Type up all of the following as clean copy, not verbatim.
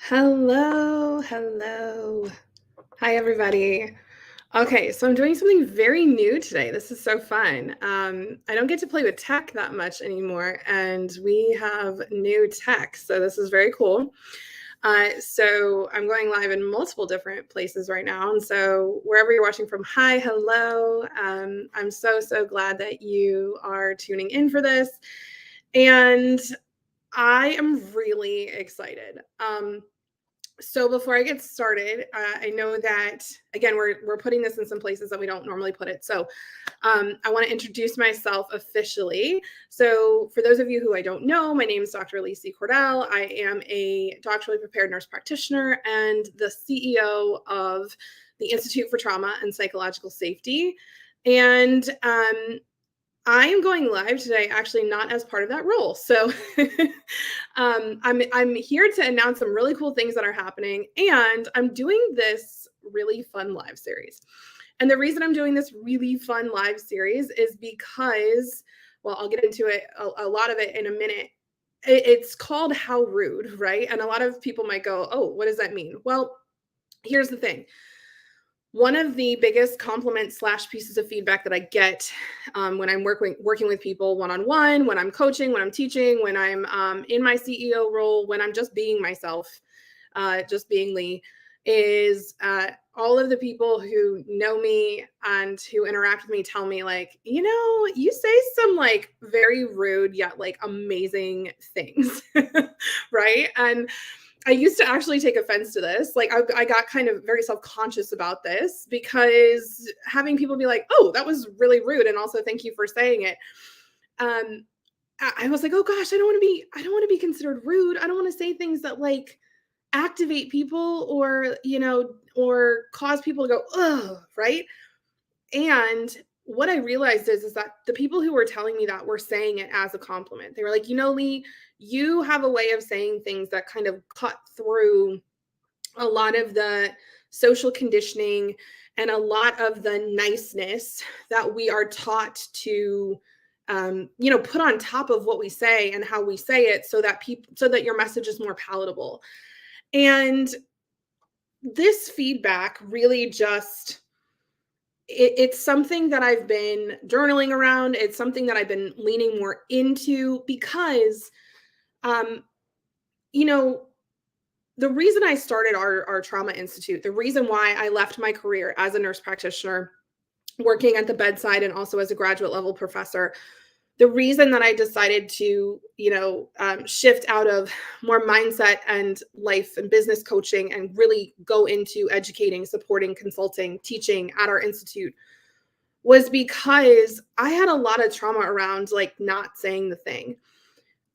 Hello, hello. Hi, everybody. Okay, so I'm doing something very new today. This is so fun. I don't get to play with tech that much anymore, and we have new tech. So this is very cool. So I'm going live in multiple different places right now. And so wherever you're watching from, hi, hello. I'm so glad that you are tuning in for this. And I am really excited. So before I get started, I know that again we're putting this in some places that we don't normally put it. So I want to introduce myself officially. So for those of you who I don't know, my name is Dr. Lacey Cordell. I am a doctorally prepared nurse practitioner and the CEO of the Institute for Trauma and Psychological Safety. And I am going live today, actually not as part of that role. So I'm here to announce some really cool things that are happening, and I'm doing this really fun live series. And the reason I'm doing this really fun live series is because, well, I'll get into it a lot of it in a minute. It's called How Rude, right? And a lot of people might go, "Oh, what does that mean?" Well, here's the thing. One of the biggest compliments slash pieces of feedback that I get when I'm working with people one on one, when I'm coaching, when I'm teaching, when I'm in my CEO role, when I'm just being myself, just being Lee, is all of the people who know me and who interact with me tell me like, you say some like very rude yet like amazing things, right? And I used to actually take offense to this. Like I got kind of very self-conscious about this because having people be like, "Oh, that was really rude," and also thank you for saying it. Um, I was like, "Oh gosh, I don't want to be considered rude. I don't want to say things that like activate people or or cause people to go ugh," right? And what I realized is that the people who were telling me that were saying it as a compliment. They were like, Lee, you have a way of saying things that kind of cut through a lot of the social conditioning and a lot of the niceness that we are taught to put on top of what we say and how we say it so that your message is more palatable. And this feedback really just it's something that I've been journaling around. It's something that I've been leaning more into because, um, you know, the reason I started our trauma institute, the reason why I left my career as a nurse practitioner, working at the bedside and also as a graduate level professor, the reason that I decided to, shift out of more mindset and life and business coaching and really go into educating, supporting, consulting, teaching at our institute was because I had a lot of trauma around like not saying the thing.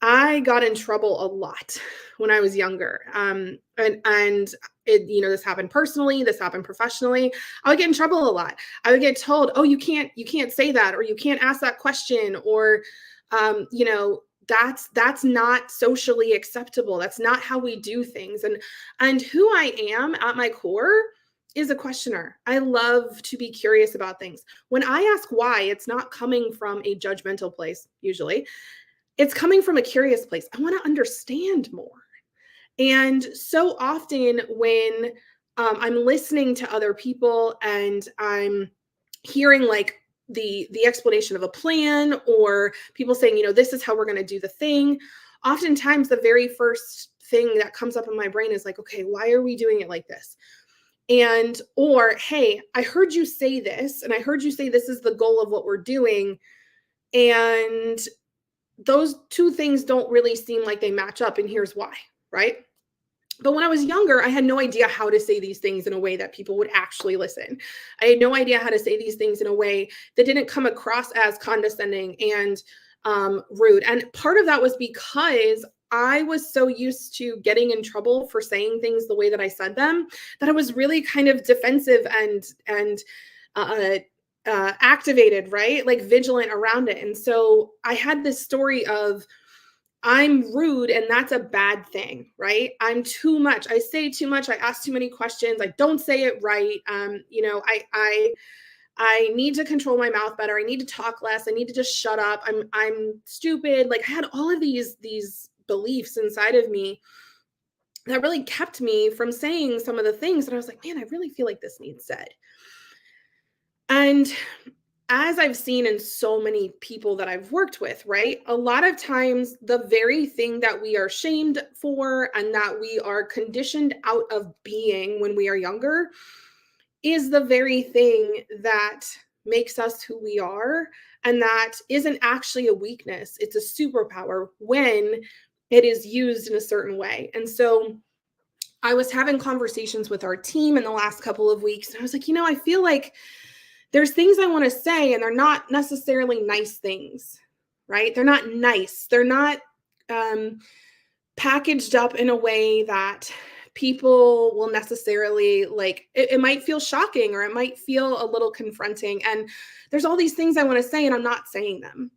I got in trouble a lot when I was younger. And it, this happened personally, this happened professionally. I would get in trouble a lot. I would get told, "Oh, you can't say that, or you can't ask that question, or that's not socially acceptable. That's not how we do things." And who I am at my core is a questioner. I love to be curious about things. When I ask why, it's not coming from a judgmental place, usually. It's coming from a curious place. I want to understand more. And so often when I'm listening to other people and I'm hearing like the explanation of a plan or people saying, this is how we're going to do the thing, oftentimes the very first thing that comes up in my brain is like, okay, why are we doing it like this? And or hey, I heard you say this and I heard you say this is the goal of what we're doing, and those two things don't really seem like they match up, and here's why, right? But when I was younger, I had no idea how to say these things in a way that people would actually listen. I had no idea how to say these things in a way that didn't come across as condescending and rude. And part of that was because I was so used to getting in trouble for saying things the way that I said them that I was really kind of defensive and uh, activated, right? Like vigilant around it. And so I had this story of I'm rude and that's a bad thing, right? I'm too much. I say too much. I ask too many questions. I don't say it right. I need to control my mouth better. I need to talk less. I need to just shut up. I'm stupid. Like I had all of these beliefs inside of me that really kept me from saying some of the things that I was like, man, I really feel like this needs said. And as I've seen in so many people that I've worked with, right? A lot of times, the very thing that we are shamed for and that we are conditioned out of being when we are younger is the very thing that makes us who we are. And that isn't actually a weakness, it's a superpower when it is used in a certain way. And so I was having conversations with our team in the last couple of weeks, and I was like, I feel like there's things I want to say, and they're not necessarily nice things, right? They're not nice. They're not packaged up in a way that people will necessarily like. It might feel shocking, or it might feel a little confronting. And there's all these things I want to say, and I'm not saying them.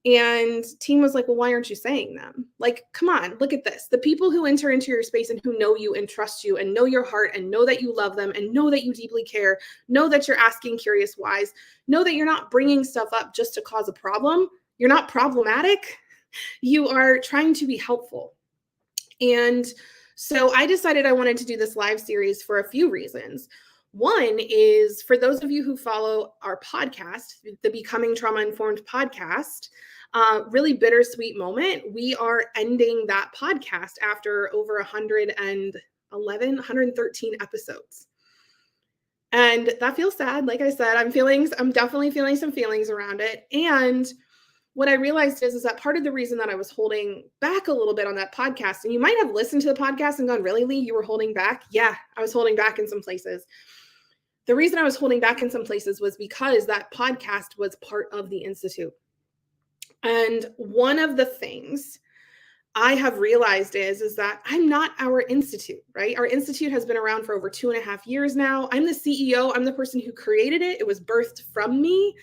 And team was like, well, why aren't you saying them? Like, come on, look at this. The people who enter into your space and who know you and trust you and know your heart and know that you love them and know that you deeply care, know that you're asking curious whys, know that you're not bringing stuff up just to cause a problem. You're not problematic. You are trying to be helpful. And so I decided I wanted to do this live series for a few reasons. One is for those of you who follow our podcast, the Becoming Trauma Informed podcast, really bittersweet moment. We are ending that podcast after over 113 episodes. And that feels sad. Like I said, I'm definitely feeling some feelings around it. And what I realized is that part of the reason that I was holding back a little bit on that podcast, and you might have listened to the podcast and gone, really, Lee, you were holding back? Yeah, I was holding back in some places. The reason I was holding back in some places was because that podcast was part of the Institute. And one of the things I have realized is that I'm not our Institute, right? Our Institute has been around for over 2.5 years now. I'm the CEO. I'm the person who created it. It was birthed from me.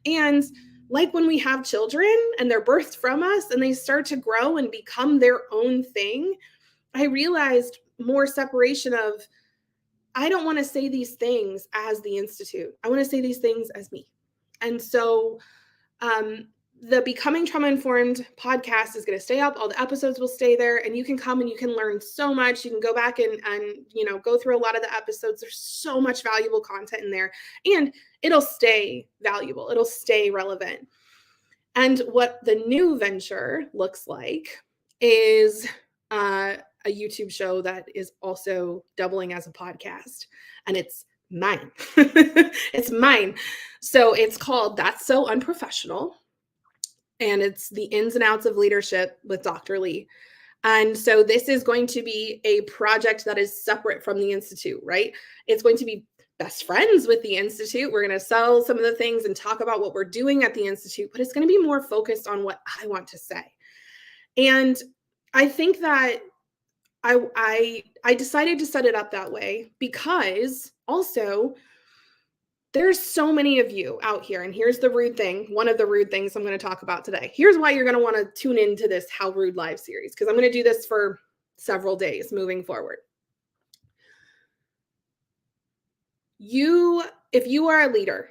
And like when we have children and they're birthed from us and they start to grow and become their own thing, I realized more separation of, I don't want to say these things as the Institute. I want to say these things as me. And so the Becoming Trauma Informed podcast is going to stay up. All the episodes will stay there, and you can come and you can learn so much. You can go back and go through a lot of the episodes. There's so much valuable content in there, and it'll stay valuable. It'll stay relevant. And what the new venture looks like is a YouTube show that is also doubling as a podcast, and it's mine. It's mine. So it's called That's So Unprofessional, and it's the ins and outs of leadership with Dr. Lee. And so this is going to be a project that is separate from the Institute, right? It's going to be best friends with the Institute. We're going to sell some of the things and talk about what we're doing at the Institute, but it's going to be more focused on what I want to say. And I think that I decided to set it up that way because also there's so many of you out here, and here's the rude thing. One of the rude things I'm going to talk about today. Here's why you're going to want to tune into this How Rude Live series, because I'm going to do this for several days moving forward. If you are a leader,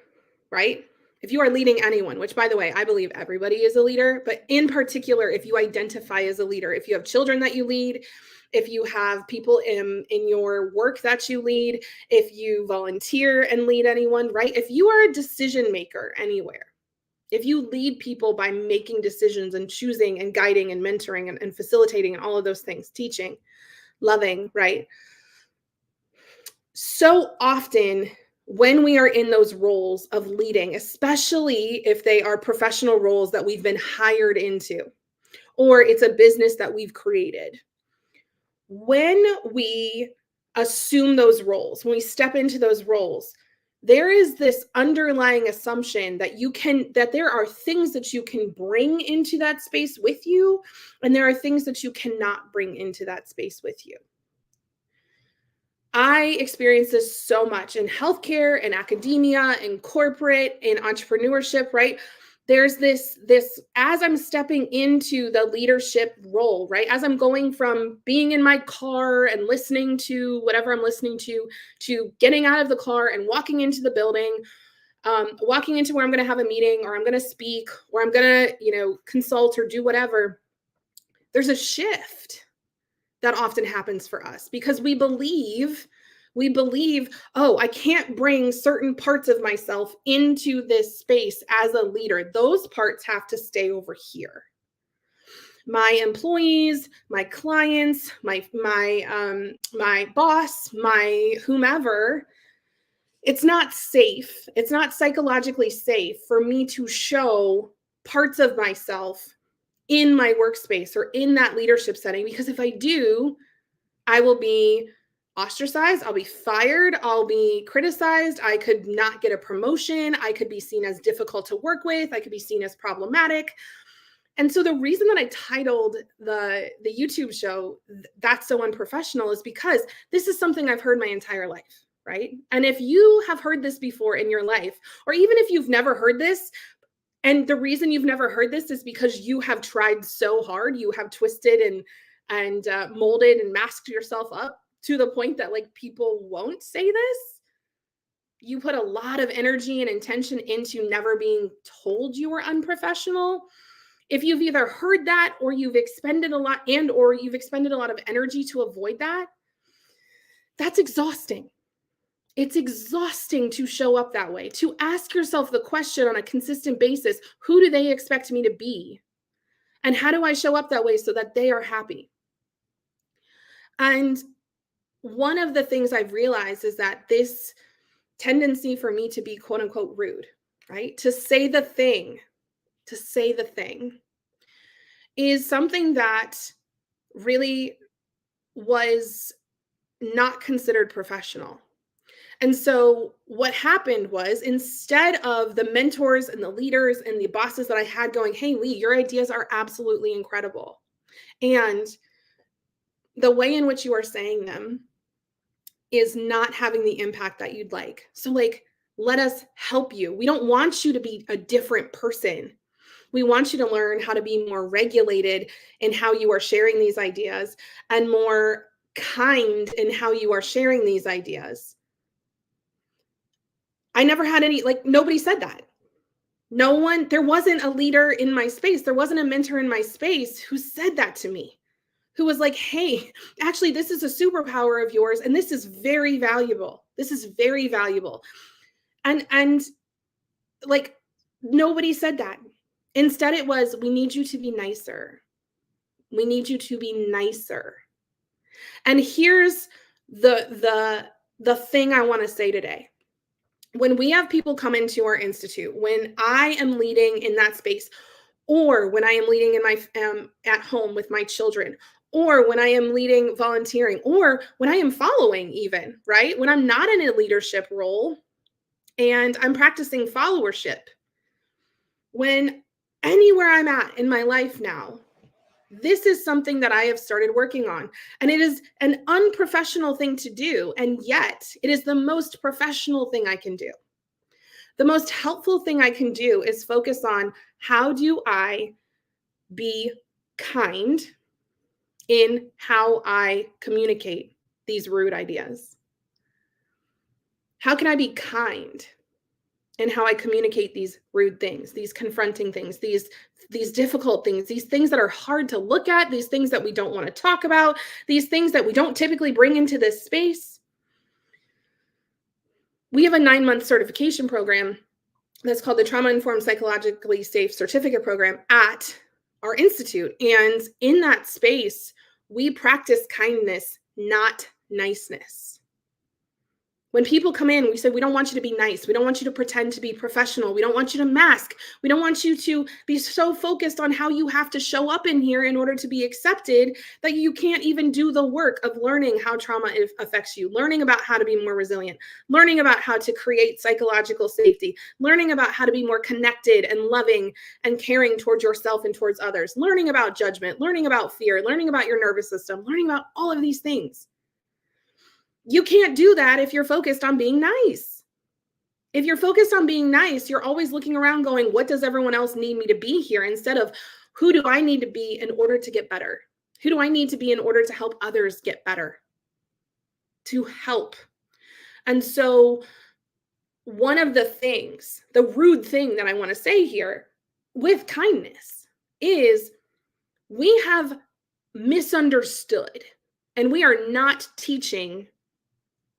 right? If you are leading anyone, which by the way, I believe everybody is a leader, but in particular, if you identify as a leader, if you have children that you lead, if you have people in your work that you lead, if you volunteer and lead anyone, right? If you are a decision maker anywhere, if you lead people by making decisions and choosing and guiding and mentoring and facilitating and all of those things, teaching, loving, right? So often when we are in those roles of leading, especially if they are professional roles that we've been hired into, or it's a business that we've created, when we assume those roles, when we step into those roles, there is this underlying assumption that there are things that you can bring into that space with you, and there are things that you cannot bring into that space with you. I experience this so much in healthcare, in academia, in corporate, in entrepreneurship, right? There's this, as I'm stepping into the leadership role, right? As I'm going from being in my car and listening to whatever I'm listening to getting out of the car and walking into the building, walking into where I'm going to have a meeting, or I'm going to speak, or I'm going to, consult or do whatever. There's a shift. that often happens for us because we believe, oh, I can't bring certain parts of myself into this space as a leader. Those parts have to stay over here. My employees, my clients, my boss, my whomever, it's not safe. It's not psychologically safe for me to show parts of myself in my workspace or in that leadership setting, because if I do, I will be ostracized, I'll be fired, I'll be criticized, I could not get a promotion, I could be seen as difficult to work with, I could be seen as problematic. And so the reason that I titled the YouTube show That's So Unprofessional is because this is something I've heard my entire life, right? And if you have heard this before in your life, or even if you've never heard this, and the reason you've never heard this is because you have tried so hard, you have twisted and molded and masked yourself up to the point that like people won't say this. You put a lot of energy and intention into never being told you were unprofessional. If you've either heard that or you've expended a lot of energy to avoid that, that's exhausting. It's exhausting to show up that way, to ask yourself the question on a consistent basis, who do they expect me to be? And how do I show up that way so that they are happy? And one of the things I've realized is that this tendency for me to be quote unquote rude, right? To say the thing is something that really was not considered professional. And so what happened was, instead of the mentors and the leaders and the bosses that I had going, hey, Lee, your ideas are absolutely incredible, and the way in which you are saying them is not having the impact that you'd like. So like, let us help you. We don't want you to be a different person. We want you to learn how to be more regulated in how you are sharing these ideas and more kind in how you are sharing these ideas. I never had any, like, nobody said that. There wasn't a leader in my space. There wasn't a mentor in my space who said that to me, who was like, hey, actually, this is a superpower of yours, and this is very valuable. This is very valuable. And like, nobody said that. Instead, it was, we need you to be nicer. We need you to be nicer. And here's the thing I want to say today. When we have people come into our institute, when I am leading in that space, or when I am leading in my at home with my children, or when I am leading volunteering, or when I am following even, right? When I'm not in a leadership role and I'm practicing followership, when anywhere I'm at in my life now, this is something that I have started working on. And it is an unprofessional thing to do. And yet it is the most professional thing I can do. The most helpful thing I can do is focus on, how do I be kind in how I communicate these rude ideas? How can I be kind in how I communicate these rude things, these confronting things, these difficult things, these things that are hard to look at, these things that we don't want to talk about, these things that we don't typically bring into this space? We have a 9-month certification program that's called the Trauma Informed Psychologically Safe Certificate Program at our institute. And in that space, we practice kindness, not niceness. When people come in, we say, we don't want you to be nice. We don't want you to pretend to be professional. We don't want you to mask. We don't want you to be so focused on how you have to show up in here in order to be accepted that you can't even do the work of learning how trauma affects you, learning about how to be more resilient, learning about how to create psychological safety, learning about how to be more connected and loving and caring towards yourself and towards others, learning about judgment, learning about fear, learning about your nervous system, learning about all of these things. You can't do that if you're focused on being nice. If you're focused on being nice, you're always looking around going, what does everyone else need me to be here? Instead of, who do I need to be in order to get better? Who do I need to be in order to help others get better? To help. And so one of the things, the rude thing that I want to say here with kindness is, we have misunderstood And we are not teaching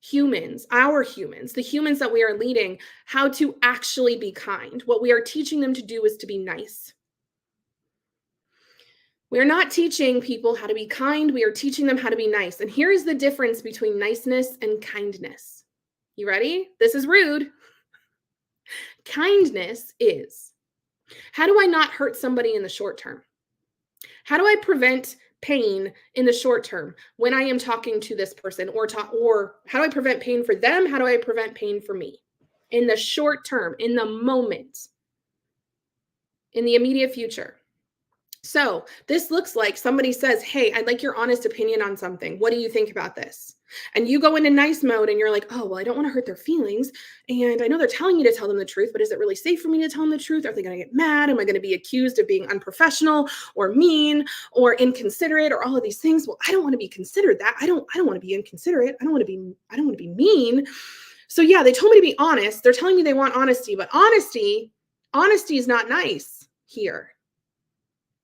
humans, the humans that we are leading, how to actually be kind. What we are teaching them to do is to be nice. We're not teaching people how to be kind. We are teaching them how to be nice. And here is the difference between niceness and kindness. You ready? This is rude. Kindness is, how do I not hurt somebody in the short term? How do I prevent pain in the short term when I am talking to this person, or how do I prevent pain for them? How do I prevent pain for me in the short term, in the moment, in the immediate future? So this looks like somebody says, hey, I'd like your honest opinion on something. What do you think about this? And you go into nice mode and you're like, oh, well, I don't want to hurt their feelings. And I know they're telling you to tell them the truth, but is it really safe for me to tell them the truth? Are they going to get mad? Am I going to be accused of being unprofessional or mean or inconsiderate or all of these things? Well, I don't want to be considered that. I don't want to be inconsiderate. I don't want to be mean. So yeah, they told me to be honest. They're telling me they want honesty, but honesty is not nice here.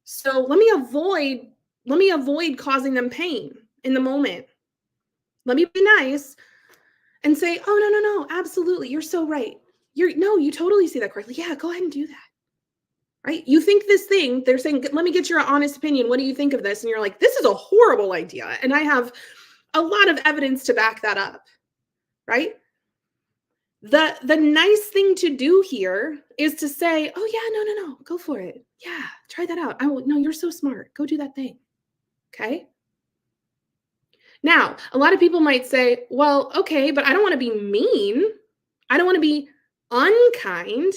So let me avoid causing them pain in the moment. Let me be nice and say, oh, no, absolutely. You're so right. You totally see that correctly. Yeah, go ahead and do that. Right? You think this thing, they're saying, let me get your honest opinion. What do you think of this? And you're like, this is a horrible idea. And I have a lot of evidence to back that up. Right? The nice thing to do here is to say, oh yeah, no, go for it. Yeah, try that out. No, you're so smart. Go do that thing. Okay. Now, a lot of people might say, well, okay, but I don't want to be mean. I don't want to be unkind,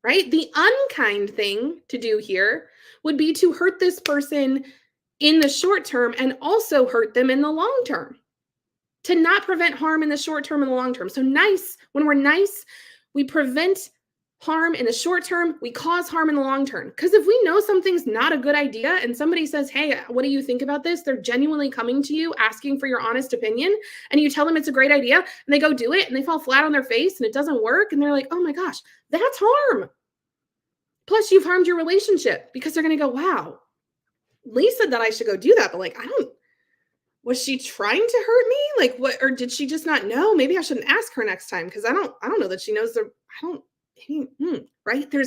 right? The unkind thing to do here would be to hurt this person in the short term and also hurt them in the long term. To not prevent harm in the short term and the long term. So when we're nice, we prevent harm in the short term, we cause harm in the long term. Because if we know something's not a good idea and somebody says, hey, what do you think about this? They're genuinely coming to you, asking for your honest opinion, and you tell them it's a great idea, and they go do it, and they fall flat on their face, and it doesn't work, and they're like, oh my gosh, that's harm. Plus, you've harmed your relationship, because they're going to go, wow, Lee said that I should go do that, but was she trying to hurt me? Like what, or did she just not know? Maybe I shouldn't ask her next time, because I don't know that she knows right? There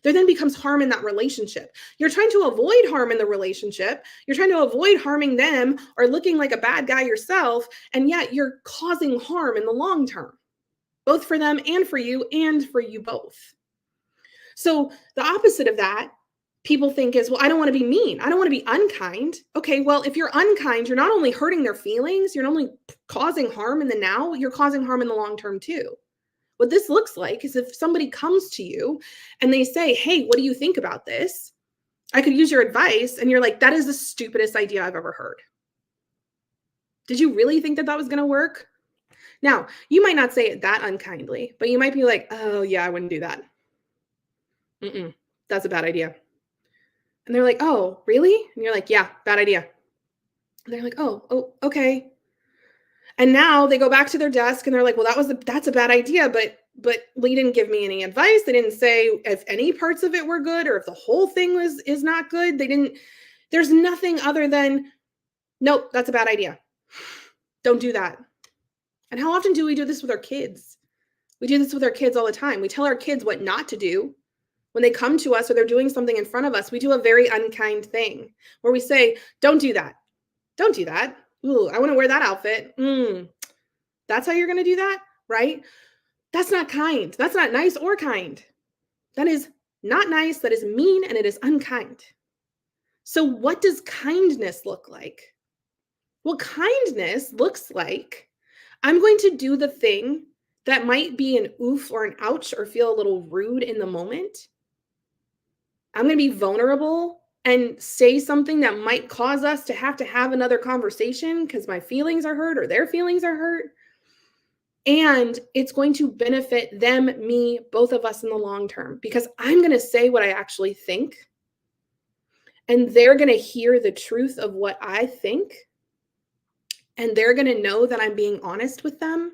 then becomes harm in that relationship. You're trying to avoid harm in the relationship. You're trying to avoid harming them or looking like a bad guy yourself. And yet you're causing harm in the long term, both for them and for you both. So the opposite of that, people think is, well, I don't want to be mean. I don't want to be unkind. Okay, well, if you're unkind, you're not only hurting their feelings, you're not only causing harm in the now, you're causing harm in the long term too. What this looks like is if somebody comes to you and they say, hey, what do you think about this? I could use your advice. And you're like, that is the stupidest idea I've ever heard. Did you really think that was going to work? Now, you might not say it that unkindly, but you might be like, oh yeah, I wouldn't do that. That's a bad idea. And they're like, oh, really? And you're like, yeah, bad idea. And they're like, oh, okay. And now they go back to their desk and they're like, well, that's a bad idea, but Lee didn't give me any advice. They didn't say if any parts of it were good or if the whole thing is not good. There's nothing other than, nope, that's a bad idea. Don't do that. And how often do we do this with our kids? We do this with our kids all the time. We tell our kids what not to do. When they come to us or they're doing something in front of us, we do a very unkind thing where we say, don't do that. Don't do that. Ooh, I want to wear that outfit. That's how you're going to do that, right? That's not kind. That's not nice or kind. That is not nice. That is mean, and it is unkind. So what does kindness look like? Well, kindness looks like I'm going to do the thing that might be an oof or an ouch or feel a little rude in the moment. I'm going to be vulnerable and say something that might cause us to have another conversation because my feelings are hurt or their feelings are hurt. And it's going to benefit them, me, both of us in the long term, because I'm going to say what I actually think. And they're going to hear the truth of what I think. And they're going to know that I'm being honest with them.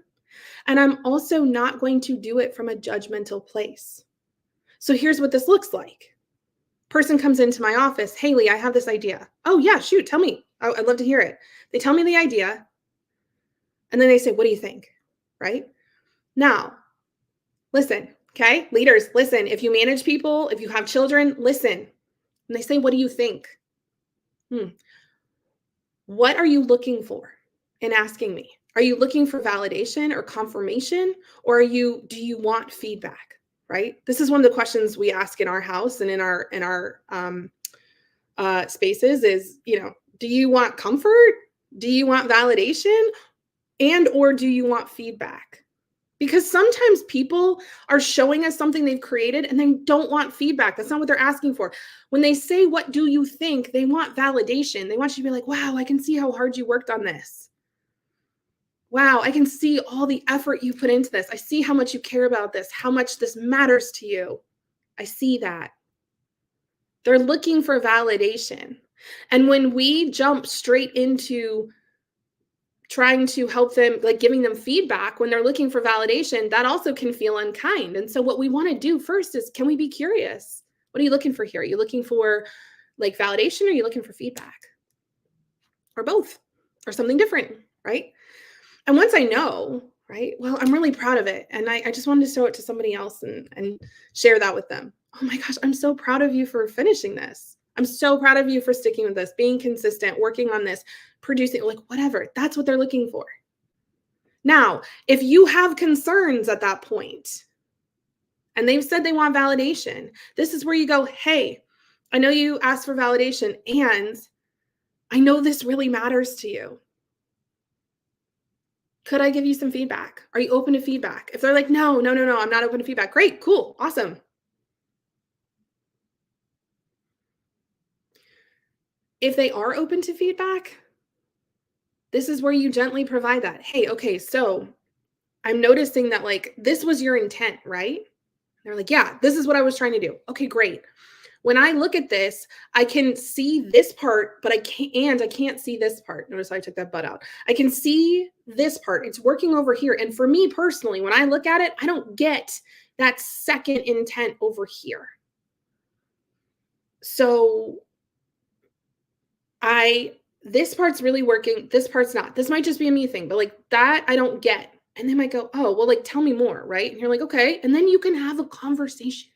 And I'm also not going to do it from a judgmental place. So here's what this looks like. Person comes into my office. Hey, Lee, I have this idea. Oh, yeah, shoot, tell me. I'd love to hear it. They tell me the idea, and then they say, what do you think? Right? Now, listen, okay? Leaders, listen. If you manage people, if you have children, listen. And they say, what do you think? Hmm. What are you looking for in asking me? Are you looking for validation or confirmation, or do you want feedback? Right? This is one of the questions we ask in our house and in our spaces is, do you want comfort? Do you want validation? And or do you want feedback? Because sometimes people are showing us something they've created and they don't want feedback. That's not what they're asking for. When they say, what do you think? They want validation. They want you to be like, wow, I can see how hard you worked on this. Wow, I can see all the effort you put into this. I see how much you care about this, how much this matters to you. I see that. They're looking for validation. And when we jump straight into trying to help them, like giving them feedback when they're looking for validation, that also can feel unkind. And so what we want to do first is, can we be curious? What are you looking for here? Are you looking for like validation, or are you looking for feedback? Or both, or something different, right? And once I know, right, well, I'm really proud of it. And I just wanted to show it to somebody else and share that with them. Oh my gosh, I'm so proud of you for finishing this. I'm so proud of you for sticking with this, being consistent, working on this, producing, like whatever. That's what they're looking for. Now, if you have concerns at that point, and they've said they want validation, this is where you go, hey, I know you asked for validation, and I know this really matters to you. Could I give you some feedback? Are you open to feedback? If they're like, no, I'm not open to feedback. Great, cool, awesome. If they are open to feedback, this is where you gently provide that. Hey, okay, so I'm noticing that like this was your intent, right? They're like, yeah, this is what I was trying to do. Okay, great. When I look at this, I can see this part, but I can't see this part. Notice I took that but out. I can see this part. It's working over here. And for me personally, when I look at it, I don't get that second intent over here. So this part's really working. This part's not. This might just be a me thing, but like that I don't get. And they might go, oh, well, like, tell me more, right? And you're like, okay. And then you can have a conversation.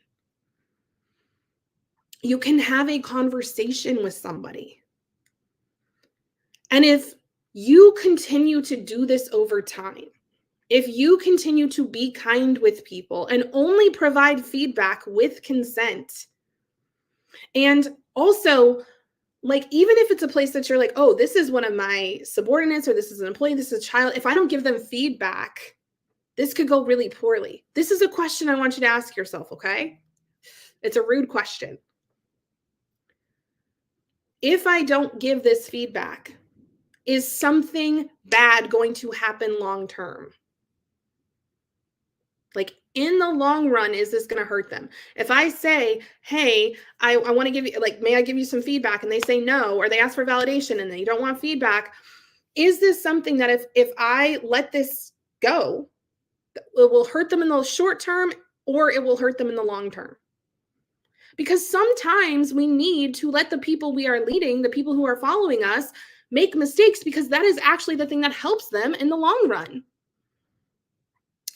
You can have a conversation with somebody. And if you continue to do this over time, if you continue to be kind with people and only provide feedback with consent, and also, like, even if it's a place that you're like, oh, this is one of my subordinates, or this is an employee, this is a child, if I don't give them feedback, this could go really poorly. This is a question I want you to ask yourself, okay? It's a rude question. If I don't give this feedback, is something bad going to happen long term? Like in the long run, is this going to hurt them? If I say, hey, I want to give you, like, may I give you some feedback? And they say no, or they ask for validation and they don't want feedback. Is this something that if I let this go, it will hurt them in the short term, or it will hurt them in the long term? Because sometimes we need to let the people we are leading, the people who are following us, make mistakes, because that is actually the thing that helps them in the long run.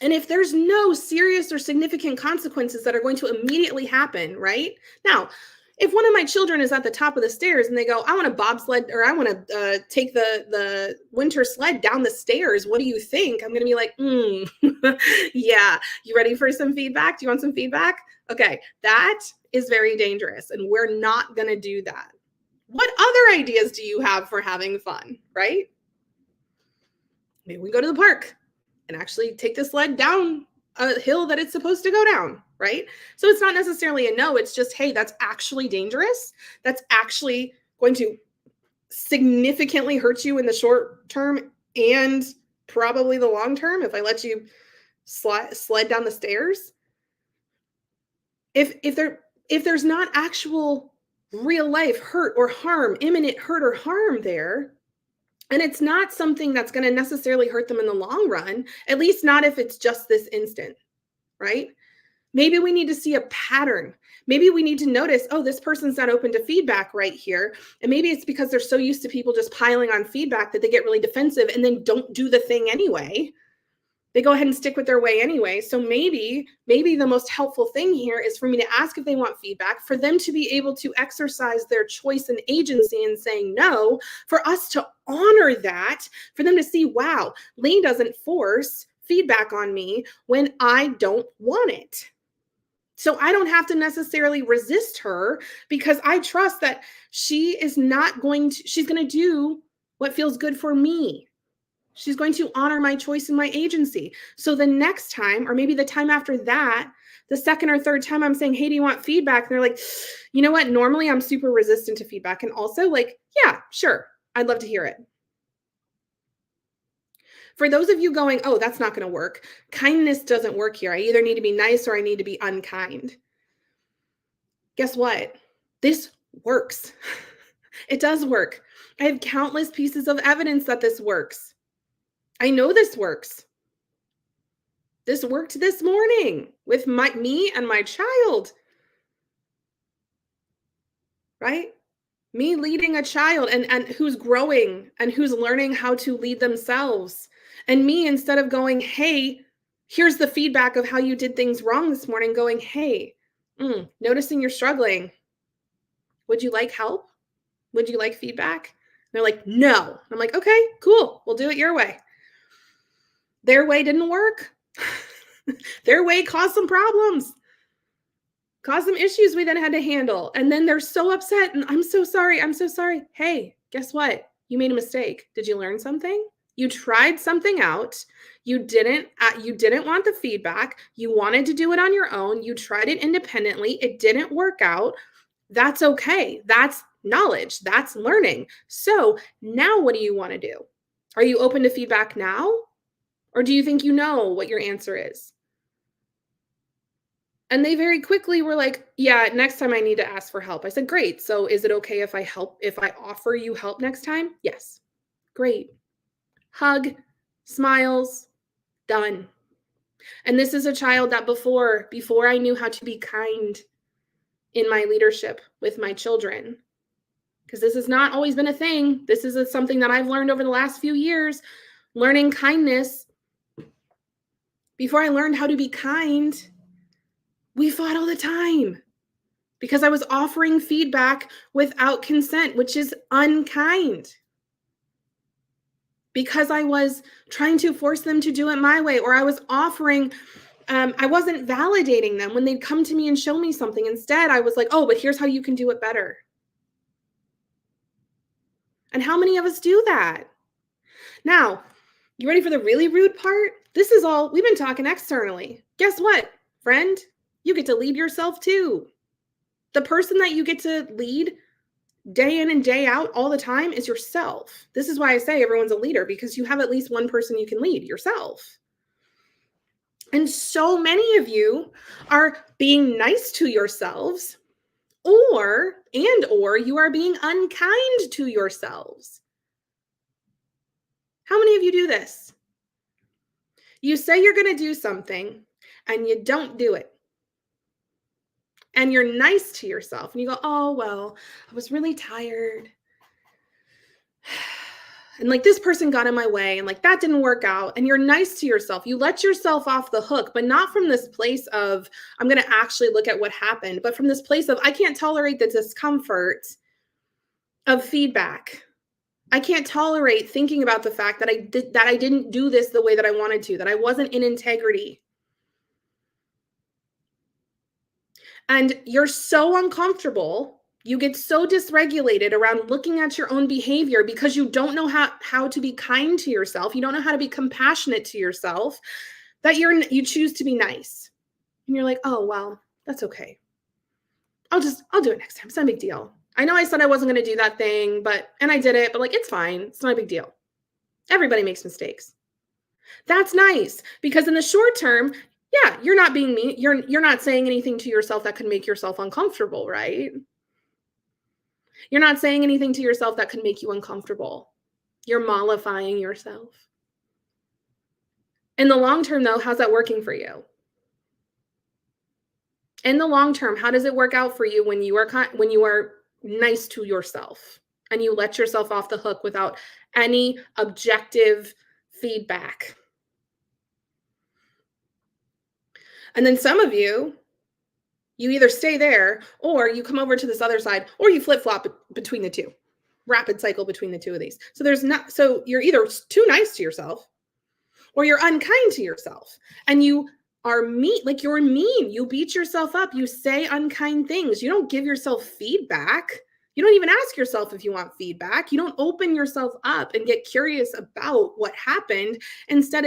And if there's no serious or significant consequences that are going to immediately happen, right? Now, if one of my children is at the top of the stairs and they go, I want to bobsled, or I want to take the winter sled down the stairs, what do you think? I'm going to be like, yeah, you ready for some feedback? Do you want some feedback? Okay, that is very dangerous, and we're not going to do that. What other ideas do you have for having fun, right? Maybe we go to the park and actually take the sled down a hill that it's supposed to go down, right? So it's not necessarily a no, it's just, hey, that's actually dangerous. That's actually going to significantly hurt you in the short term and probably the long term if I let you sled down the stairs. If there's not actual real life hurt or harm, imminent hurt or harm there, and it's not something that's going to necessarily hurt them in the long run, at least not if it's just this instant, right? Maybe we need to see a pattern. Maybe we need to notice, oh, this person's not open to feedback right here. And maybe it's because they're so used to people just piling on feedback that they get really defensive and then don't do the thing anyway. They go ahead and stick with their way anyway. So maybe the most helpful thing here is for me to ask if they want feedback, for them to be able to exercise their choice and agency in saying no, for us to honor that, for them to see, wow, Lee doesn't force feedback on me when I don't want it. So I don't have to necessarily resist her because I trust that she's going to do what feels good for me. She's going to honor my choice and my agency. So the next time, or maybe the time after that, the second or third time I'm saying, hey, do you want feedback? And they're like, you know what? Normally I'm super resistant to feedback. And also like, yeah, sure. I'd love to hear it. For those of you going, oh, that's not going to work. Kindness doesn't work here. I either need to be nice or I need to be unkind. Guess what? This works. It does work. I have countless pieces of evidence that this works. I know this works. This worked this morning with me and my child, right? Me leading a child and who's growing and who's learning how to lead themselves. And me, instead of going, hey, here's the feedback of how you did things wrong this morning, going, hey, noticing you're struggling. Would you like help? Would you like feedback? And they're like, no. I'm like, okay, cool. We'll do it your way. Their way didn't work. Their way caused some problems, caused some issues we then had to handle. And then they're so upset and I'm so sorry. I'm so sorry. Hey, guess what? You made a mistake. Did you learn something? You tried something out. You didn't want the feedback. You wanted to do it on your own. You tried it independently. It didn't work out. That's okay. That's knowledge. That's learning. So now what do you want to do? Are you open to feedback now? Or do you think you know what your answer is? And they very quickly were like, yeah, next time I need to ask for help. I said, great. So is it okay if I offer you help next time? Yes. Great. Hug, smiles, done. And this is a child that before I knew how to be kind in my leadership with my children, because this has not always been a thing. This is something that I've learned over the last few years, learning kindness. Before I learned how to be kind, we fought all the time because I was offering feedback without consent, which is unkind. Because I was trying to force them to do it my way, or I was offering, I wasn't validating them when they'd come to me and show me something. Instead, I was like, oh, but here's how you can do it better. And how many of us do that? Now, you ready for the really rude part? This is all, we've been talking externally. Guess what, friend? You get to lead yourself too. The person that you get to lead day in and day out all the time is yourself. This is why I say everyone's a leader, because you have at least one person you can lead, yourself. And so many of you are being nice to yourselves, or you are being unkind to yourselves. How many of you do this? You say you're going to do something and you don't do it. And you're nice to yourself and you go, oh, well, I was really tired. And like this person got in my way and like that didn't work out. And you're nice to yourself. You let yourself off the hook, but not from this place of, I'm going to actually look at what happened, but from this place of, I can't tolerate the discomfort of feedback. I can't tolerate thinking about the fact that I didn't do this the way that I wanted to, that I wasn't in integrity. And you're so uncomfortable. You get so dysregulated around looking at your own behavior because you don't know how to be kind to yourself. You don't know how to be compassionate to yourself, that you choose to be nice. And you're like, oh, well, that's okay. I'll do it next time. It's not a big deal. I know I said I wasn't going to do that thing, and I did it, but like, it's fine. It's not a big deal. Everybody makes mistakes. That's nice because in the short term, yeah, you're not being mean. You're not saying anything to yourself that could make yourself uncomfortable, right? You're not saying anything to yourself that could make you uncomfortable. You're mollifying yourself. In the long term, though, how's that working for you? In the long term, how does it work out for you when you are nice to yourself and you let yourself off the hook without any objective feedback? And then some of you either stay there or you come over to this other side or you flip-flop between the two. Rapid cycle between the two of these. So you're either too nice to yourself or you're unkind to yourself. And you are mean, like you're mean. You beat yourself up. You say unkind things. You don't give yourself feedback. You don't even ask yourself if you want feedback. You don't open yourself up and get curious about what happened. Instead,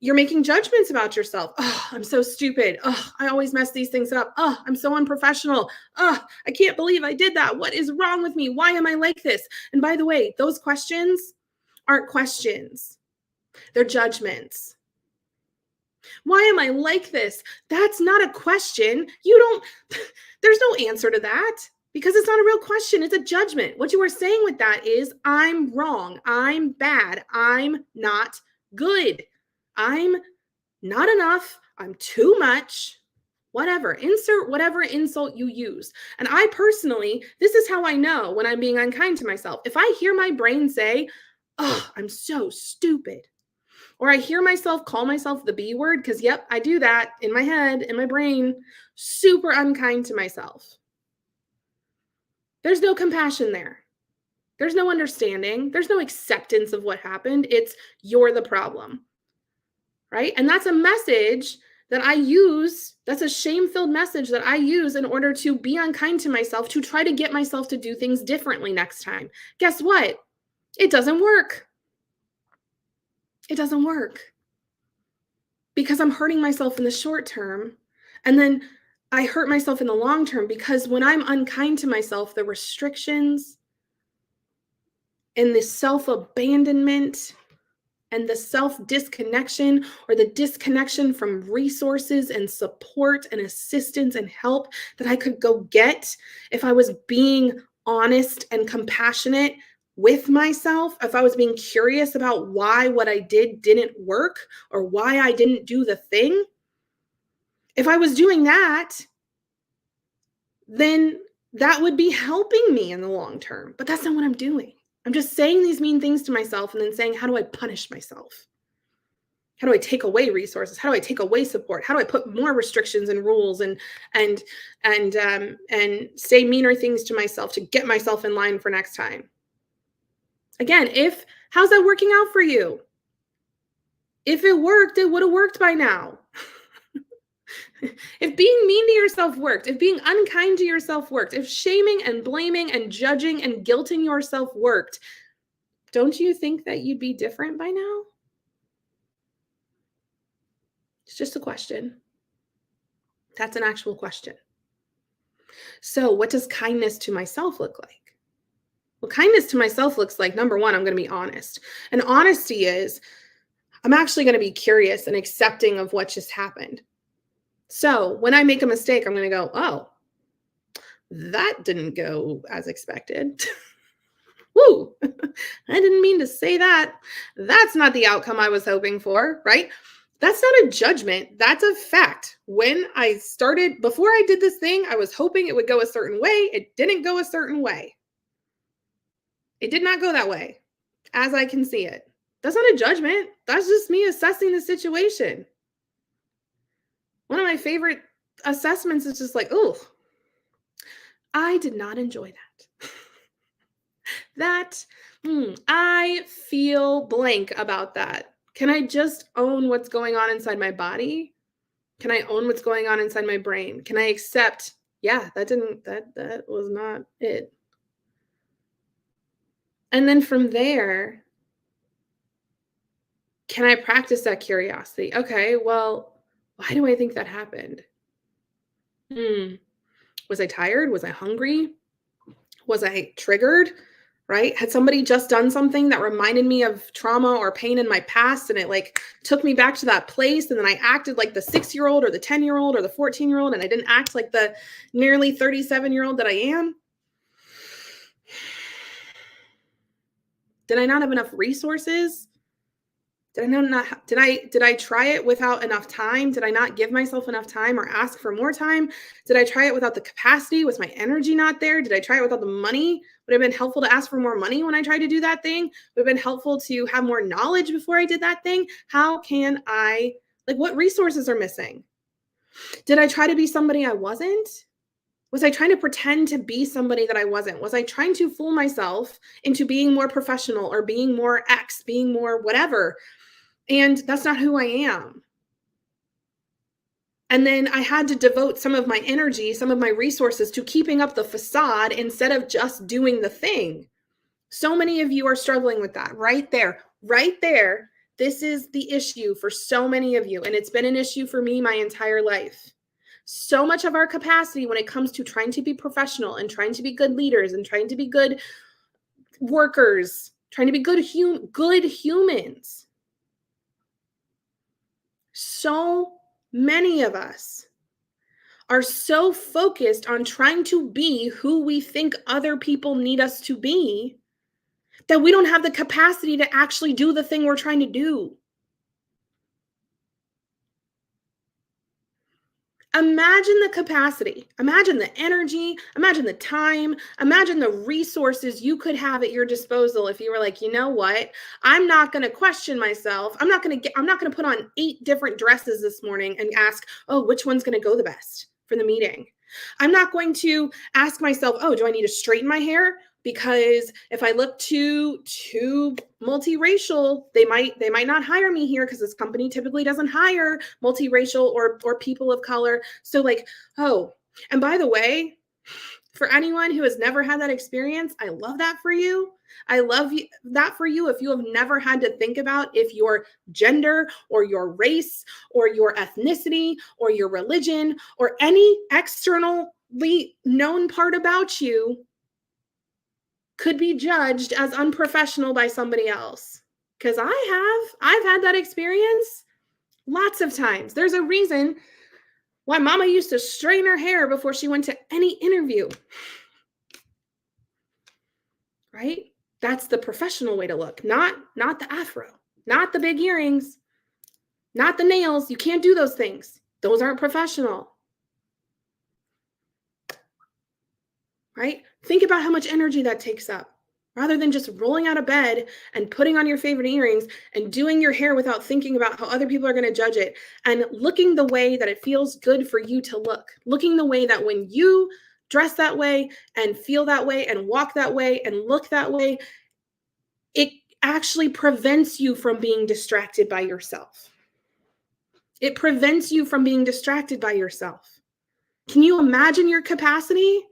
you're making judgments about yourself. Oh, I'm so stupid. Oh, I always mess these things up. Oh, I'm so unprofessional. Oh, I can't believe I did that. What is wrong with me? Why am I like this? And by the way, those questions aren't questions. They're judgments. Why am I like this? That's not a question. There's no answer to that because it's not a real question. It's a judgment. What you are saying with that is, I'm wrong. I'm bad. I'm not good. I'm not enough. I'm too much. Whatever. Insert whatever insult you use. And I personally, this is how I know when I'm being unkind to myself. If I hear my brain say, oh, I'm so stupid, or I hear myself call myself the B word, because yep, I do that in my head, in my brain, super unkind to myself. There's no compassion there. There's no understanding. There's no acceptance of what happened. It's you're the problem. Right? And that's a message that I use. That's a shame-filled message that I use in order to be unkind to myself, to try to get myself to do things differently next time. Guess what? It doesn't work. It doesn't work because I'm hurting myself in the short term. And then I hurt myself in the long term because when I'm unkind to myself, the restrictions and the self-abandonment and the self-disconnection or the disconnection from resources and support and assistance and help that I could go get if I was being honest and compassionate with myself, if I was being curious about why what I did didn't work or why I didn't do the thing, if I was doing that, then that would be helping me in the long term. But that's not what I'm doing. I'm just saying these mean things to myself and then saying, how do I punish myself? How do I take away resources? How do I take away support? How do I put more restrictions and rules and say meaner things to myself to get myself in line for next time? Again, how's that working out for you? If it worked, it would have worked by now. If being mean to yourself worked, if being unkind to yourself worked, if shaming and blaming and judging and guilting yourself worked, don't you think that you'd be different by now? It's just a question. That's an actual question. So what does kindness to myself look like? Well, kindness to myself looks like, number one, I'm going to be honest. And honesty is, I'm actually going to be curious and accepting of what just happened. So when I make a mistake, I'm going to go, oh, that didn't go as expected. Woo, I didn't mean to say that. That's not the outcome I was hoping for, right? That's not a judgment. That's a fact. When I started, before I did this thing, I was hoping it would go a certain way. It didn't go a certain way. It did not go that way, as I can see it. That's not a judgment. That's just me assessing the situation. One of my favorite assessments is just like, oh, I did not enjoy that. I feel blank about that. Can I just own what's going on inside my body? Can I own what's going on inside my brain? Can I accept, yeah, that was not it. And then from there, can I practice that curiosity? Okay, well, why do I think that happened? Was I tired? Was I hungry? Was I triggered? Right? Had somebody just done something that reminded me of trauma or pain in my past and it like took me back to that place, and then I acted like the 6-year-old or the 10-year-old or the 14-year-old, and I didn't act like the nearly 37-year-old that I am? Did I not have enough resources Did I try it without enough time? Did I not give myself enough time or ask for more time? Did I try it without the capacity? Was my energy not there? Did I try it without the money? Would it have been helpful to ask for more money when I tried to do that thing? Would it have been helpful to have more knowledge before I did that thing? How can I, like, what resources are missing? Did I try to be somebody I wasn't? Was I trying to pretend to be somebody that I wasn't? Was I trying to fool myself into being more professional or being more X, being more whatever? And that's not who I am. And then I had to devote some of my energy, some of my resources to keeping up the facade instead of just doing the thing. So many of you are struggling with that right there, right there. This is the issue for so many of you. And it's been an issue for me my entire life. So much of our capacity when it comes to trying to be professional and trying to be good leaders and trying to be good workers, trying to be good humans. So many of us are so focused on trying to be who we think other people need us to be that we don't have the capacity to actually do the thing we're trying to do. Imagine the capacity, imagine the energy, imagine the time, imagine the resources you could have at your disposal if you were like, you know what? I'm not going to question myself. I'm not going to put on 8 different dresses this morning and ask, "Oh, which one's going to go the best for the meeting?" I'm not going to ask myself, "Oh, do I need to straighten my hair? Because if I look too multiracial, they might not hire me here because this company typically doesn't hire multiracial or people of color." So like, oh, and by the way, for anyone who has never had that experience, I love that for you. I love that for you if you have never had to think about if your gender or your race or your ethnicity or your religion or any externally known part about you could be judged as unprofessional by somebody else. Because I've had that experience lots of times. There's a reason why mama used to straighten her hair before she went to any interview. Right? That's the professional way to look, not the afro, not the big earrings, not the nails. You can't do those things. Those aren't professional. Right? Think about how much energy that takes up. Rather than just rolling out of bed and putting on your favorite earrings and doing your hair without thinking about how other people are going to judge it and looking the way that it feels good for you to look, looking the way that when you dress that way and feel that way and walk that way and look that way, it actually prevents you from being distracted by yourself. It prevents you from being distracted by yourself. Can you imagine your capacity?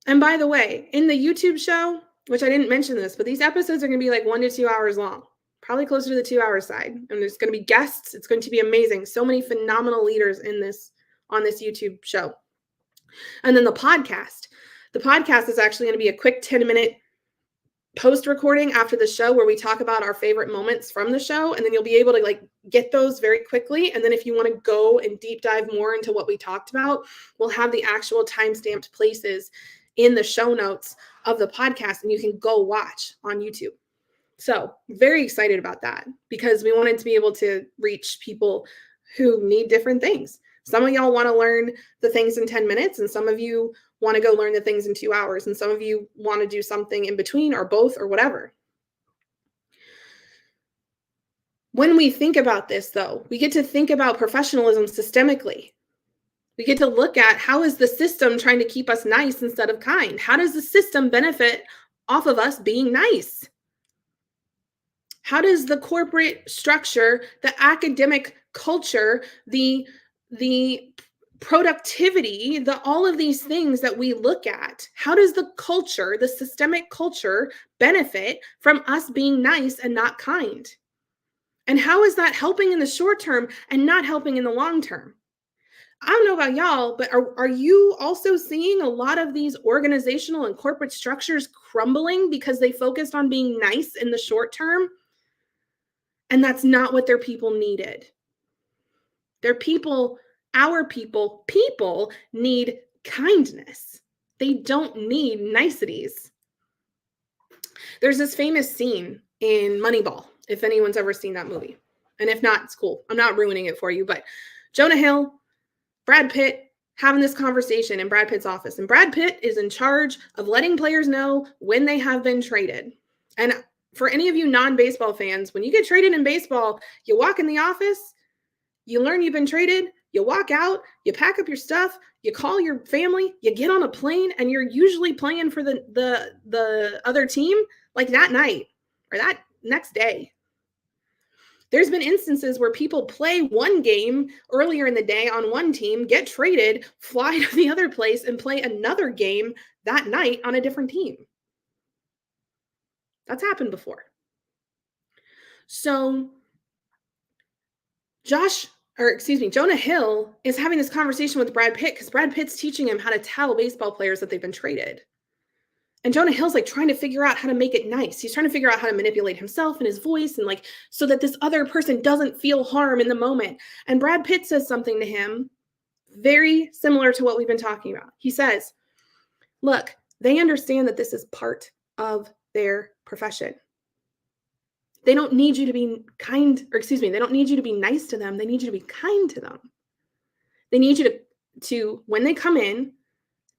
And by the way, in the YouTube show, which I didn't mention this, but these episodes are going to be like 1 to 2 hours long, probably closer to the 2 hour side. And there's going to be guests. It's going to be amazing. So many phenomenal leaders on this YouTube show. And then the podcast. The podcast is actually going to be a quick 10-minute post recording after the show where we talk about our favorite moments from the show. And then you'll be able to like get those very quickly. And then if you want to go and deep dive more into what we talked about, we'll have the actual time-stamped places in the show notes of the podcast, and you can go watch on YouTube. So very excited about that because we wanted to be able to reach people who need different things. Some of y'all want to learn the things in 10 minutes, and some of you want to go learn the things in 2 hours, and some of you want to do something in between or both or whatever. When we think about this, though, we get to think about professionalism systemically. We get to look at how is the system trying to keep us nice instead of kind? How does the system benefit off of us being nice? How does the corporate structure, the academic culture, the productivity, all of these things that we look at, how does the culture, the systemic culture, benefit from us being nice and not kind? And how is that helping in the short term and not helping in the long term? I don't know about y'all, but are you also seeing a lot of these organizational and corporate structures crumbling because they focused on being nice in the short term? And that's not what their people needed. Their people, our people need kindness. They don't need niceties. There's this famous scene in Moneyball, if anyone's ever seen that movie. And if not, it's cool. I'm not ruining it for you, but Jonah Hill, Brad Pitt having this conversation in Brad Pitt's office. And Brad Pitt is in charge of letting players know when they have been traded. And for any of you non-baseball fans, when you get traded in baseball, you walk in the office, you learn you've been traded, you walk out, you pack up your stuff, you call your family, you get on a plane, and you're usually playing for the other team like that night or that next day. There's been instances where people play one game earlier in the day on one team, get traded, fly to the other place, and play another game that night on a different team. That's happened before. So Jonah Hill is having this conversation with Brad Pitt because Brad Pitt's teaching him how to tell baseball players that they've been traded. And Jonah Hill's like trying to figure out how to make it nice. He's trying to figure out how to manipulate himself and his voice and like so that this other person doesn't feel harm in the moment. And Brad Pitt says something to him very similar to what we've been talking about. He says, look, they understand that this is part of their profession. They don't need you to be they don't need you to be nice to them. They need you to be kind to them. They need you to when they come in,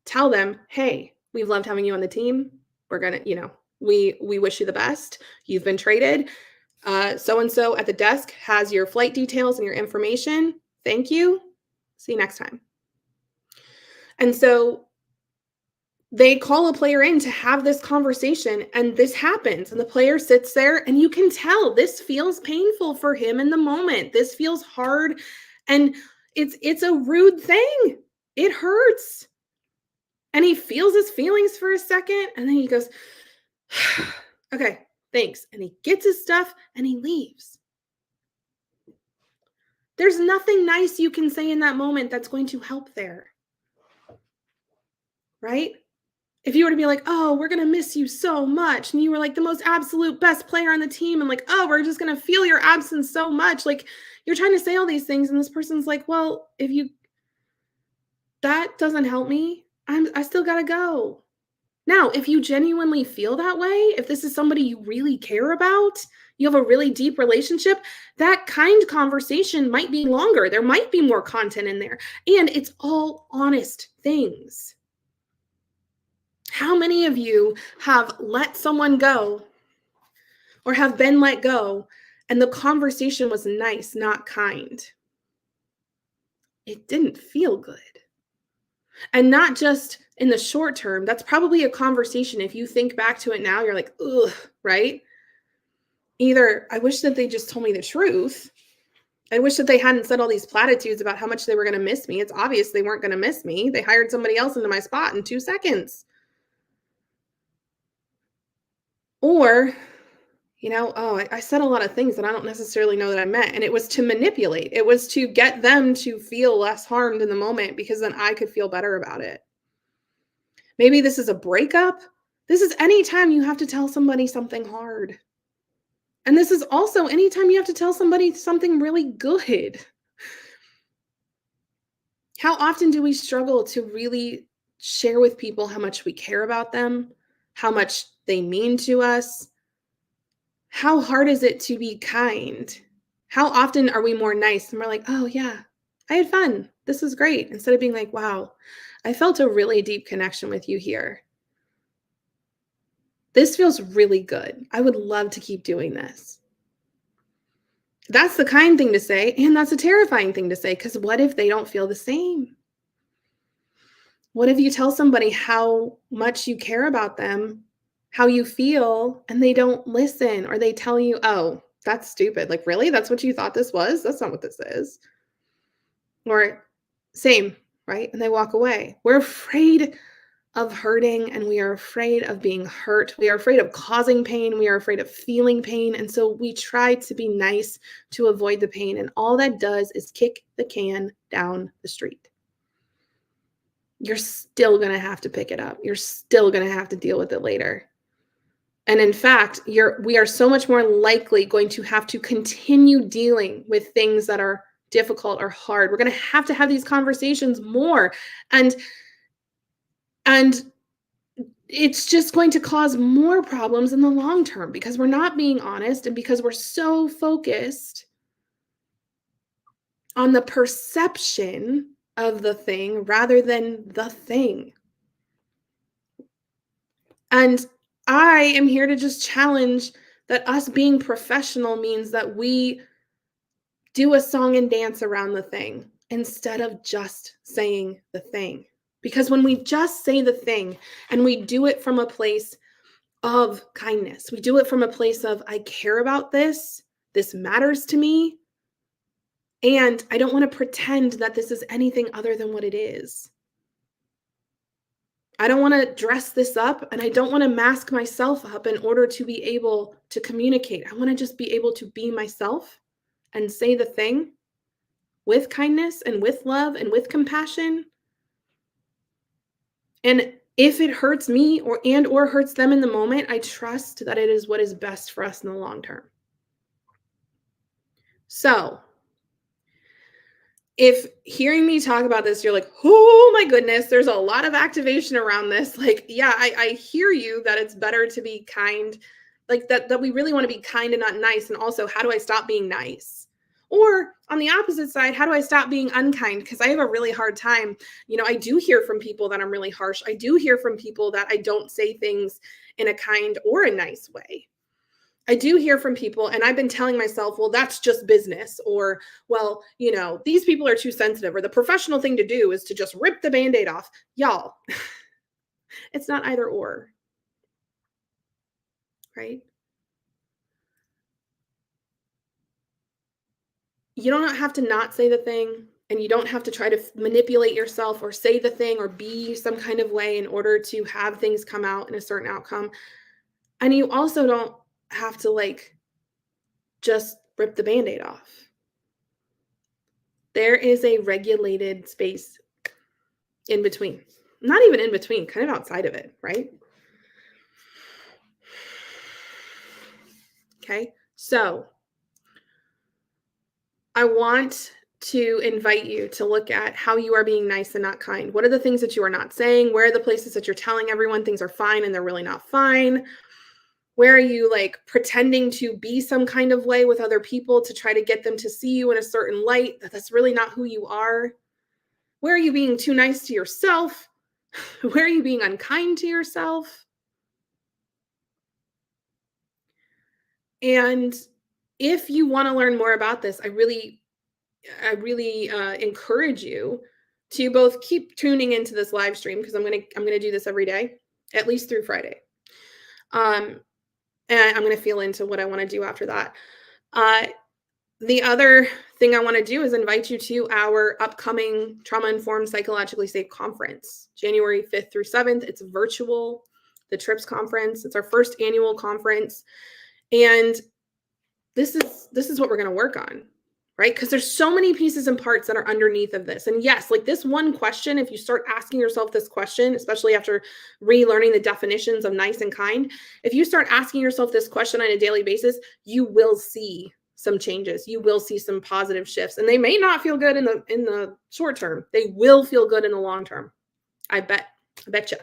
tell them, hey, we've loved having you on the team. We're going to, we wish you the best. You've been traded. So-and-so at the desk has your flight details and your information. Thank you. See you next time. And so they call a player in to have this conversation, and this happens, and the player sits there, and you can tell this feels painful for him in the moment. This feels hard, and it's a rude thing. It hurts. And he feels his feelings for a second, and then he goes, okay, thanks. And he gets his stuff, and he leaves. There's nothing nice you can say in that moment that's going to help there. Right? If you were to be like, oh, we're going to miss you so much, and you were like the most absolute best player on the team, and like, oh, we're just going to feel your absence so much. Like, you're trying to say all these things, and this person's like, well, that doesn't help me. I still gotta go. Now, if you genuinely feel that way, if this is somebody you really care about, you have a really deep relationship, that kind conversation might be longer. There might be more content in there. And it's all honest things. How many of you have let someone go or have been let go and the conversation was nice, not kind? It didn't feel good. And not just in the short term. That's probably a conversation. If you think back to it now, you're like, ugh, right? Either I wish that they just told me the truth. I wish that they hadn't said all these platitudes about how much they were going to miss me. It's obvious they weren't going to miss me. They hired somebody else into my spot in 2 seconds. Or, I said a lot of things that I don't necessarily know that I meant. And it was to manipulate. It was to get them to feel less harmed in the moment because then I could feel better about it. Maybe this is a breakup. This is anytime you have to tell somebody something hard. And this is also anytime you have to tell somebody something really good. How often do we struggle to really share with people how much we care about them, how much they mean to us? How hard is it to be kind? How often are we more nice and we're like, oh yeah, I had fun. This was great. Instead of being like, wow, I felt a really deep connection with you here. This feels really good. I would love to keep doing this. That's the kind thing to say, and that's a terrifying thing to say, because what if they don't feel the same? What if you tell somebody how much you care about them, how you feel, and they don't listen, or they tell you, oh, that's stupid. Like, really? That's what you thought this was? That's not what this is. Or same, right? And they walk away. We're afraid of hurting, and we are afraid of being hurt. We are afraid of causing pain. We are afraid of feeling pain. And so we try to be nice to avoid the pain. And all that does is kick the can down the street. You're still going to have to pick it up. You're still going to have to deal with it later. And in fact, we are so much more likely going to have to continue dealing with things that are difficult or hard. We're going to have these conversations more. And it's just going to cause more problems in the long term because we're not being honest and because we're so focused on the perception of the thing rather than the thing. And I am here to just challenge that us being professional means that we do a song and dance around the thing instead of just saying the thing. Because when we just say the thing and we do it from a place of kindness, we do it from a place of, I care about this, this matters to me, and I don't want to pretend that this is anything other than what it is. I don't want to dress this up and I don't want to mask myself up in order to be able to communicate. I want to just be able to be myself and say the thing with kindness and with love and with compassion. And if it hurts me or hurts them in the moment, I trust that it is what is best for us in the long term. So, if hearing me talk about this, you're like, oh my goodness, there's a lot of activation around this. Like, yeah, I hear you that it's better to be kind, like that we really want to be kind and not nice. And also, how do I stop being nice? Or on the opposite side, how do I stop being unkind? Because I have a really hard time. I do hear from people that I'm really harsh. I do hear from people that I don't say things in a kind or a nice way. I do hear from people, and I've been telling myself, well, that's just business, or, well, these people are too sensitive, or the professional thing to do is to just rip the Band-Aid off. Y'all, it's not either or, right? You don't have to not say the thing, and you don't have to try to manipulate yourself or say the thing or be some kind of way in order to have things come out in a certain outcome. And you also don't have to just rip the Band-Aid off. There is a regulated space in between. Not even in between, kind of outside of it, right? Okay, so I want to invite you to look at how you are being nice and not kind. What are the things that you are not saying? Where are the places that you're telling everyone things are fine and they're really not fine? Where are you pretending to be some kind of way with other people to try to get them to see you in a certain light that's really not who you are? Where are you being too nice to yourself? Where are you being unkind to yourself? And if you want to learn more about this, I really encourage you to both keep tuning into this live stream because I'm gonna do this every day, at least through Friday. And I'm gonna feel into what I want to do after that. The other thing I want to do is invite you to our upcoming Trauma Informed Psychologically Safe Conference, January 5th through 7th. It's virtual, the TRIPS conference. It's our first annual conference. And this is what we're going to work on, right? Because there's so many pieces and parts that are underneath of this. And yes, this one question, if you start asking yourself this question, especially after relearning the definitions of nice and kind, if you start asking yourself this question on a daily basis, you will see some changes. You will see some positive shifts, and they may not feel good in the short term. They will feel good in the long term. I bet you.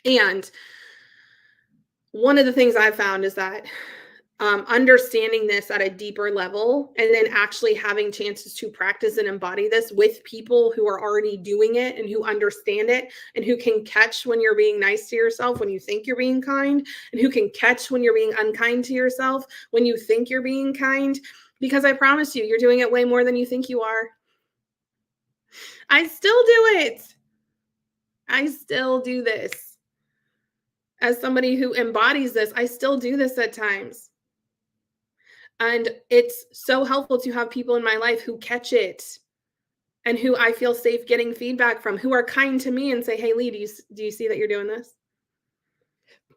And one of the things I've found is that understanding this at a deeper level and then actually having chances to practice and embody this with people who are already doing it and who understand it and who can catch when you're being nice to yourself when you think you're being kind, and who can catch when you're being unkind to yourself when you think you're being kind, because I promise you, you're doing it way more than you think you are. I still do it. I still do this. As somebody who embodies this, I still do this at times. And it's so helpful to have people in my life who catch it and who I feel safe getting feedback from, who are kind to me and say, hey, Lee, do you see that you're doing this?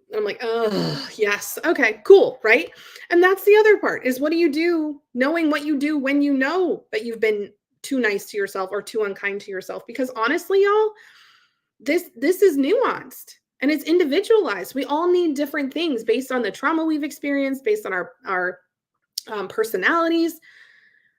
And I'm like, oh, yes. Okay, cool. Right. And that's the other part is, what do you do knowing what you do when you know that you've been too nice to yourself or too unkind to yourself? Because honestly, y'all, this is nuanced and it's individualized. We all need different things based on the trauma we've experienced, based on our personalities,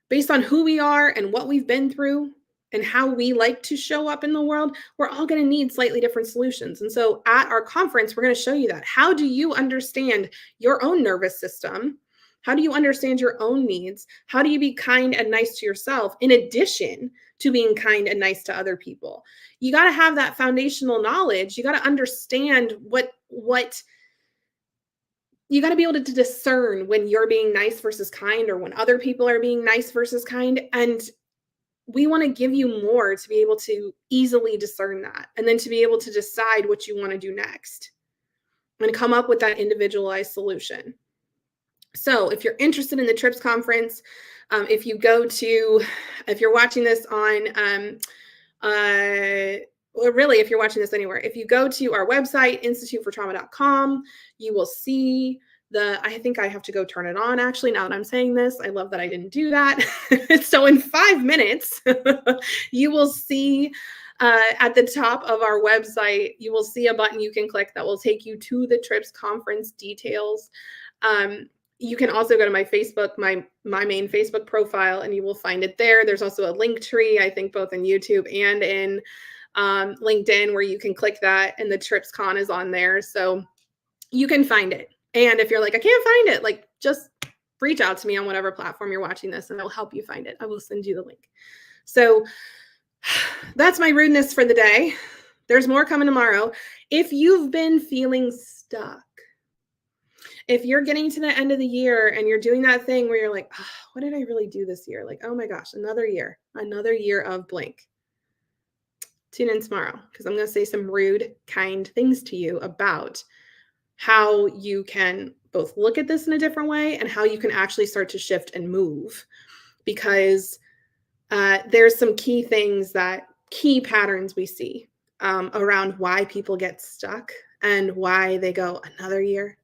based on who we are and what we've been through. and how we like to show up in the world, we're all going to need slightly different solutions. And so at our conference, we're going to show you that. How do you understand your own nervous system? How do you understand your own needs? How do you be kind and nice to yourself in addition to being kind and nice to other people? You got to have that foundational knowledge. You got to understand what you got to be able to discern when you're being nice versus kind, or when other people are being nice versus kind. And we want to give you more to be able to easily discern that, and then to be able to decide what you want to do next and come up with that individualized solution. So if you're interested in the TRIPS conference, if you're watching this on, or really, if you're watching this anywhere, if you go to our website, institutefortrauma.com, you will see I think I have to go turn it on actually, now that I'm saying this. I love that I didn't do that. So in 5 minutes, you will see at the top of our website, you will see a button you can click that will take you to the TRIPS conference details. You can also go to my Facebook, my main Facebook profile, and you will find it there. There's also a link tree, I think both in YouTube and in LinkedIn, where you can click that, and the TRIPS Con is on there. So you can find it. And if you're like, I can't find it, like, just reach out to me on whatever platform you're watching this, and I will help you find it. I will send you the link. So that's my rudeness for the day. There's more coming tomorrow. If you've been feeling stuck, if you're getting to the end of the year and you're doing that thing where you're like, oh, what did I really do this year? Like, oh my gosh, another year of blank. Tune in tomorrow, because I'm going to say some rude, kind things to you about how you can both look at this in a different way and how you can actually start to shift and move, because there's some key patterns we see around why people get stuck and why they go another year.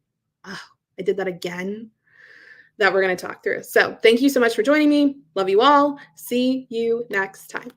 Oh, I did that again, that we're going to talk through. So thank you so much for joining me. Love you all. See you next time.